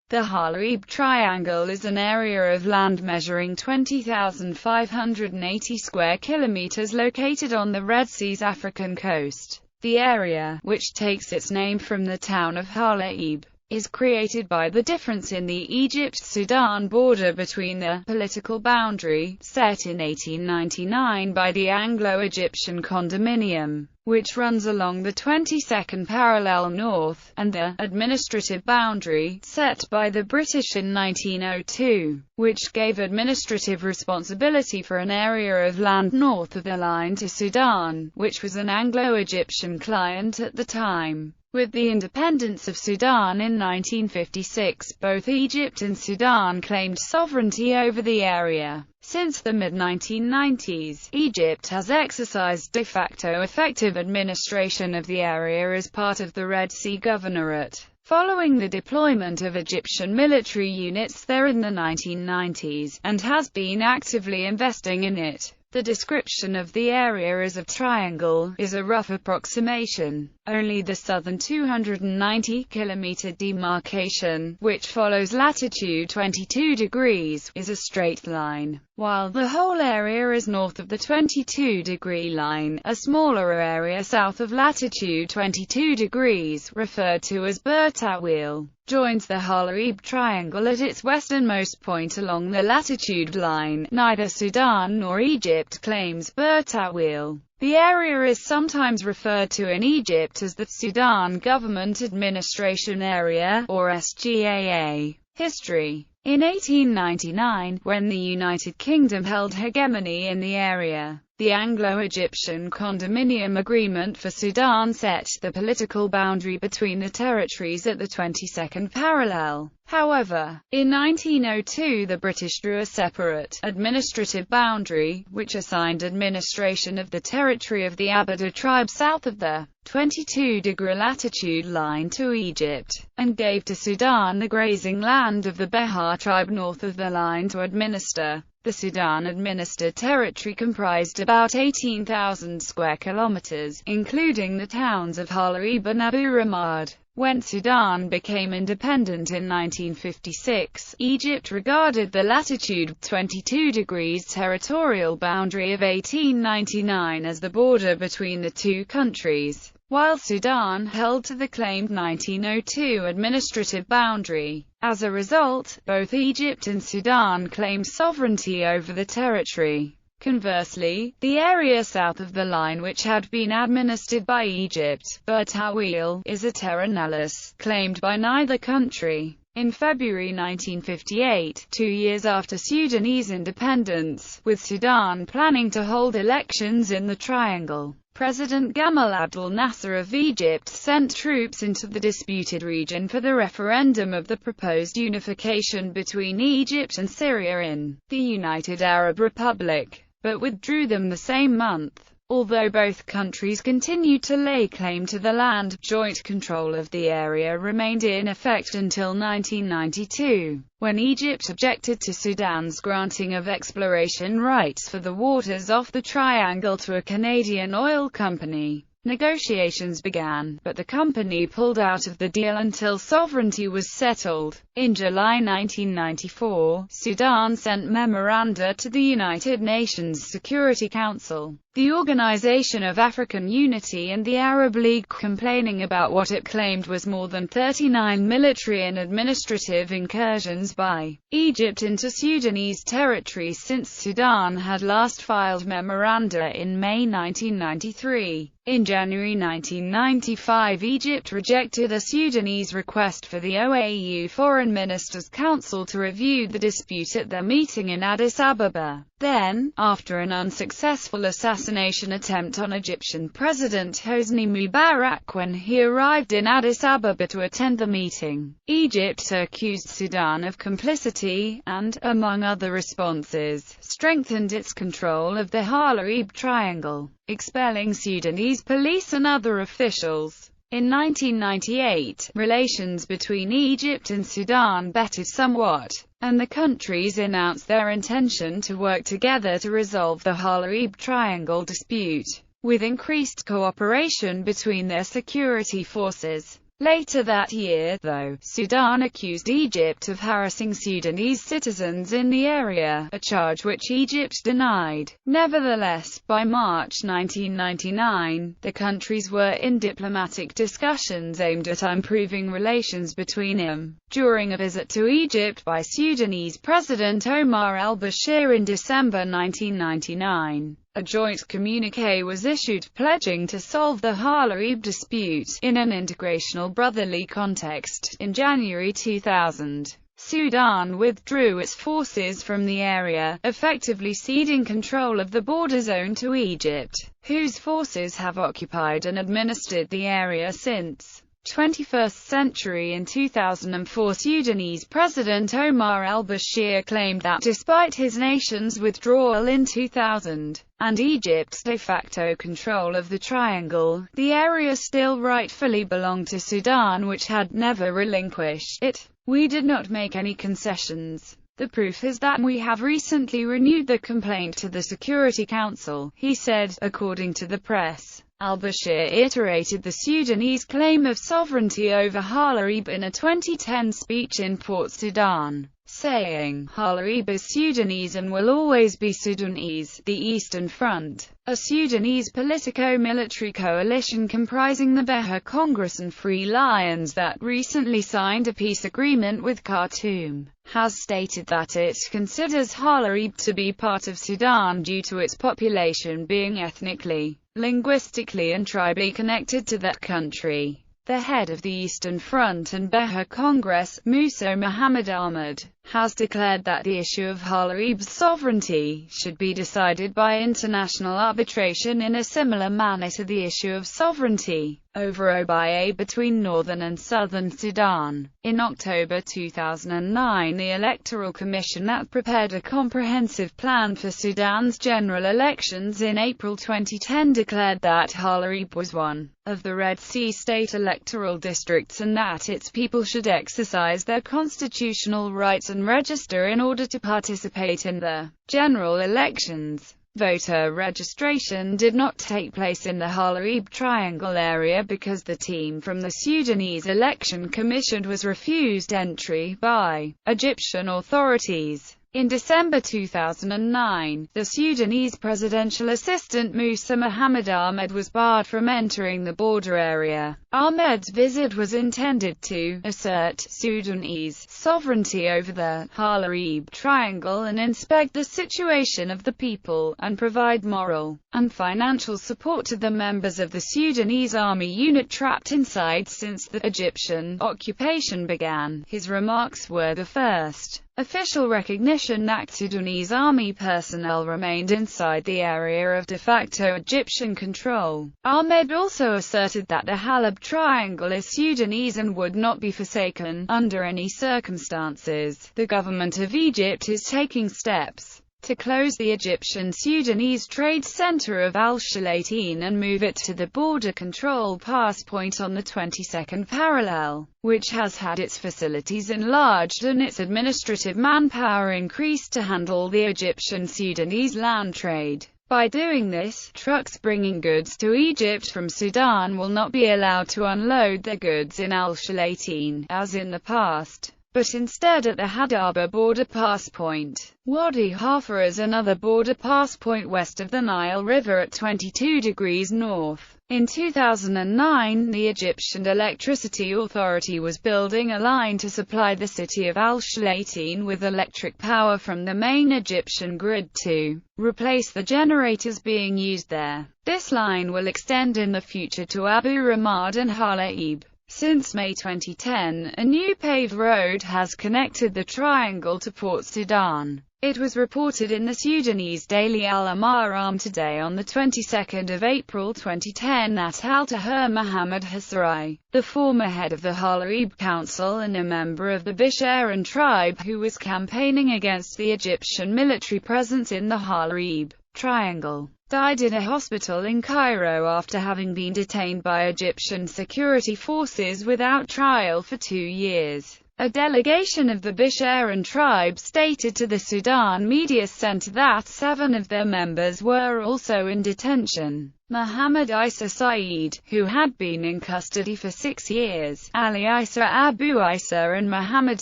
The Hala'ib Triangle is an area of land measuring 20,580 square kilometers located on the Red Sea's African coast. The area, which takes its name from the town of Hala'ib, is created by the difference in the Egypt-Sudan border between the political boundary, set in 1899 by the Anglo-Egyptian Condominium, which runs along the 22nd parallel north, and the administrative boundary, set by the British in 1902, which gave administrative responsibility for an area of land north of the line to Sudan, which was an Anglo-Egyptian client at the time. With the independence of Sudan in 1956, both Egypt and Sudan claimed sovereignty over the area. Since the mid-1990s, Egypt has exercised de facto effective administration of the area as part of the Red Sea Governorate, following the deployment of Egyptian military units there in the 1990s, and has been actively investing in it. The description of the area as a triangle is a rough approximation. Only the southern 290-kilometer demarcation, which follows latitude 22 degrees, is a straight line, while the whole area is north of the 22-degree line. A smaller area south of latitude 22 degrees, referred to as Bertawil, joins the Hala'ib Triangle at its westernmost point along the latitude line. Neither Sudan nor Egypt claims Bertawil. The area is sometimes referred to in Egypt as the Sudan Government Administration Area, or SGAA. History. In 1899, when the United Kingdom held hegemony in the area, the Anglo-Egyptian Condominium Agreement for Sudan set the political boundary between the territories at the 22nd parallel. However, in 1902 the British drew a separate, administrative boundary, which assigned administration of the territory of the Abada tribe south of the 22-degree latitude line to Egypt, and gave to Sudan the grazing land of the Behar tribe north of the line to administer. The Sudan-administered territory comprised about 18,000 square kilometers, including the towns of Hala'ib and Abu Ramad. When Sudan became independent in 1956, Egypt regarded the latitude 22 degrees territorial boundary of 1899 as the border between the two countries, while Sudan held to the claimed 1902 administrative boundary. As a result, both Egypt and Sudan claimed sovereignty over the territory. Conversely, the area south of the line, which had been administered by Egypt, Bertawil, is a terra nullius, claimed by neither country. In February 1958, 2 years after Sudanese independence, with Sudan planning to hold elections in the Triangle, President Gamal Abdel Nasser of Egypt sent troops into the disputed region for the referendum of the proposed unification between Egypt and Syria in the United Arab Republic, but withdrew them the same month. Although both countries continued to lay claim to the land, joint control of the area remained in effect until 1992, when Egypt objected to Sudan's granting of exploration rights for the waters off the triangle to a Canadian oil company. Negotiations began, but the company pulled out of the deal until sovereignty was settled. In July 1994, Sudan sent memoranda to the United Nations Security Council, the Organization of African Unity and the Arab League, complaining about what it claimed was more than 39 military and administrative incursions by Egypt into Sudanese territory since Sudan had last filed memoranda in May 1993. In January 1995, Egypt rejected a Sudanese request for the OAU Foreign Ministers' Council to review the dispute at their meeting in Addis Ababa. Then, after an unsuccessful assassination attempt on Egyptian President Hosni Mubarak when he arrived in Addis Ababa to attend the meeting, Egypt accused Sudan of complicity, and, among other responses, strengthened its control of the Hala'ib Triangle, expelling Sudanese police and other officials. In 1998, relations between Egypt and Sudan bettered somewhat, and the countries announced their intention to work together to resolve the Hala'ib Triangle dispute, with increased cooperation between their security forces. Later that year, though, Sudan accused Egypt of harassing Sudanese citizens in the area, a charge which Egypt denied. Nevertheless, by March 1999, the countries were in diplomatic discussions aimed at improving relations between them. During a visit to Egypt by Sudanese President Omar al-Bashir in December 1999, a joint communiqué was issued pledging to solve the Hala'ib dispute in an integrational brotherly context. In January 2000, Sudan withdrew its forces from the area, effectively ceding control of the border zone to Egypt, whose forces have occupied and administered the area since 21st century. In 2004, Sudanese President Omar al-Bashir claimed that despite his nation's withdrawal in 2000, and Egypt's de facto control of the triangle, the area still rightfully belonged to Sudan, which had never relinquished it. "We did not make any concessions. The proof is that we have recently renewed the complaint to the Security Council," he said, according to the press. Al-Bashir iterated the Sudanese claim of sovereignty over Hala'ib in a 2010 speech in Port Sudan, saying, "Hala'ib is Sudanese and will always be Sudanese." The Eastern Front, a Sudanese politico-military coalition comprising the Beher Congress and Free Lions that recently signed a peace agreement with Khartoum, has stated that it considers Hala'ib to be part of Sudan due to its population being ethnically, linguistically and tribally connected to that country. The head of the Eastern Front and Beher Congress, Musa Muhammad Ahmad, has declared that the issue of Hala'ib's sovereignty should be decided by international arbitration in a similar manner to the issue of sovereignty over Obaye between northern and southern Sudan. In October 2009, the Electoral Commission that prepared a comprehensive plan for Sudan's general elections in April 2010 declared that Hala'ib was one of the Red Sea state electoral districts and that its people should exercise their constitutional rights and register in order to participate in the general elections. Voter registration did not take place in the Hala'ib Triangle area because the team from the Sudanese Election Commission was refused entry by Egyptian authorities. In December 2009, the Sudanese presidential assistant Musa Muhammad Ahmad was barred from entering the border area. Ahmed's visit was intended to assert Sudanese sovereignty over the Hala'ib Triangle and inspect the situation of the people, and provide moral and financial support to the members of the Sudanese army unit trapped inside since the Egyptian occupation began. His remarks were the first official recognition that Sudanese army personnel remained inside the area of de facto Egyptian control. Ahmed also asserted that the Hala'ib Triangle is Sudanese and would not be forsaken under any circumstances. The government of Egypt is taking steps to close the Egyptian-Sudanese trade center of Al-Shalatin and move it to the border control pass point on the 22nd parallel, which has had its facilities enlarged and its administrative manpower increased to handle the Egyptian-Sudanese land trade. By doing this, trucks bringing goods to Egypt from Sudan will not be allowed to unload their goods in Al-Shalatin, as in the past, but instead at the Hadaba border pass point. Wadi Halfa is another border pass point west of the Nile River at 22 degrees north. In 2009, the Egyptian Electricity Authority was building a line to supply the city of Al-Shalatin with electric power from the main Egyptian grid to replace the generators being used there. This line will extend in the future to Abu Ramad and Hala'ib. Since May 2010, a new paved road has connected the triangle to Port Sudan. It was reported in the Sudanese daily Al-Ahram today on the 22nd of April 2010 that Al-Tahir Mohammed Hasrai, the former head of the Hala'ib Council and a member of the Bisharan tribe who was campaigning against the Egyptian military presence in the Hala'ib Triangle, died in a hospital in Cairo after having been detained by Egyptian security forces without trial for 2 years. A delegation of the Bisharan tribe stated to the Sudan media center that 7 of their members were also in detention. Muhammad Isa Saeed, who had been in custody for 6 years, Ali Isa Abu Isa and Muhammad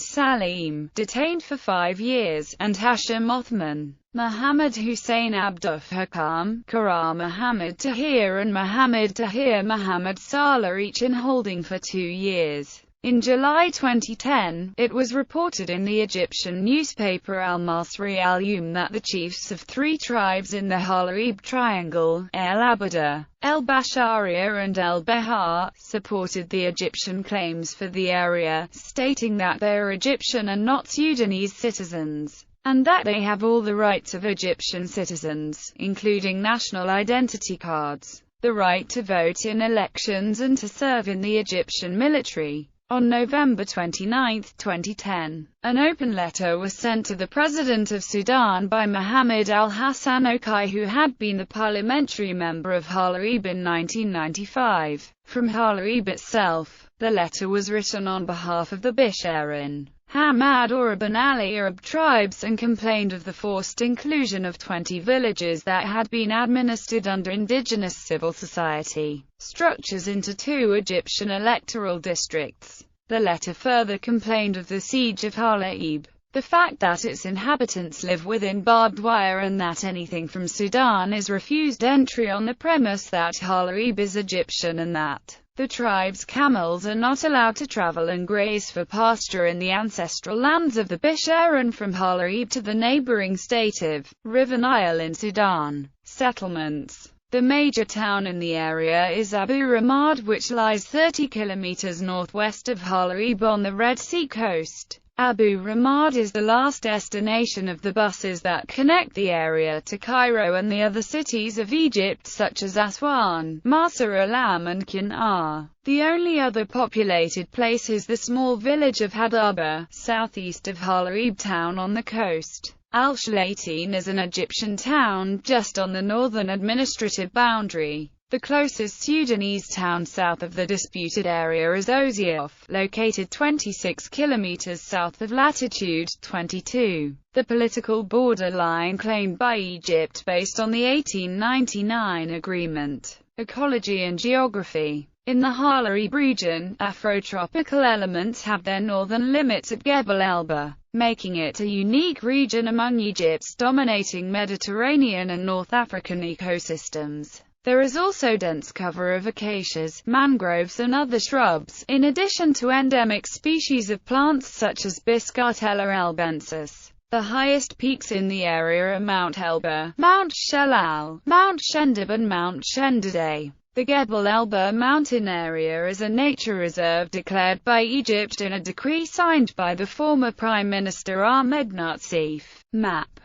Salim, detained for 5 years, and Hashim Othman, Muhammad Hussein Abdul Hakam, Kara Muhammad Tahir and Muhammad Tahir Muhammad Salah, each in holding for 2 years. In July 2010, it was reported in the Egyptian newspaper Al-Masri Al-Yawm that the chiefs of 3 tribes in the Hala'ib Triangle, El Abada, El Basharia and El Bahar, supported the Egyptian claims for the area, stating that they are Egyptian and not Sudanese citizens, and that they have all the rights of Egyptian citizens, including national identity cards, the right to vote in elections and to serve in the Egyptian military. On November 29, 2010, an open letter was sent to the President of Sudan by Mohammed al-Hassan Okai, who had been the parliamentary member of Hala'ib in 1995. From Hala'ib itself, the letter was written on behalf of the Bisharan, Hamad Arab and Ali Arab tribes and complained of the forced inclusion of 20 villages that had been administered under indigenous civil society structures into 2 Egyptian electoral districts. The letter further complained of the siege of Hala'ib, the fact that its inhabitants live within barbed wire and that anything from Sudan is refused entry on the premise that Hala'ib is Egyptian and that the tribe's camels are not allowed to travel and graze for pasture in the ancestral lands of the Bisharan from Hala'ib to the neighboring state of River Nile in Sudan. Settlements. The major town in the area is Abu Ramad, which lies 30 kilometers northwest of Hala'ib on the Red Sea coast. Abu Ramad is the last destination of the buses that connect the area to Cairo and the other cities of Egypt such as Aswan, Marsa Alam and Kinnar. The only other populated place is the small village of Hadaba, southeast of Hala'ib town on the coast. Al-Shalatin is an Egyptian town just on the northern administrative boundary. The closest Sudanese town south of the disputed area is Oziof, located 26 kilometers south of latitude 22, the political borderline claimed by Egypt based on the 1899 agreement. Ecology and geography. In the Hala'ib region, Afrotropical elements have their northern limits at Gebel Elba, making it a unique region among Egypt's dominating Mediterranean and North African ecosystems. There is also dense cover of acacias, mangroves and other shrubs, in addition to endemic species of plants such as Biscartella elbensis. The highest peaks in the area are Mount Elba, Mount Shelal, Mount Shendab and Mount Shendade. The Gebel Elba mountain area is a nature reserve declared by Egypt in a decree signed by the former Prime Minister Ahmed Natsif. Map.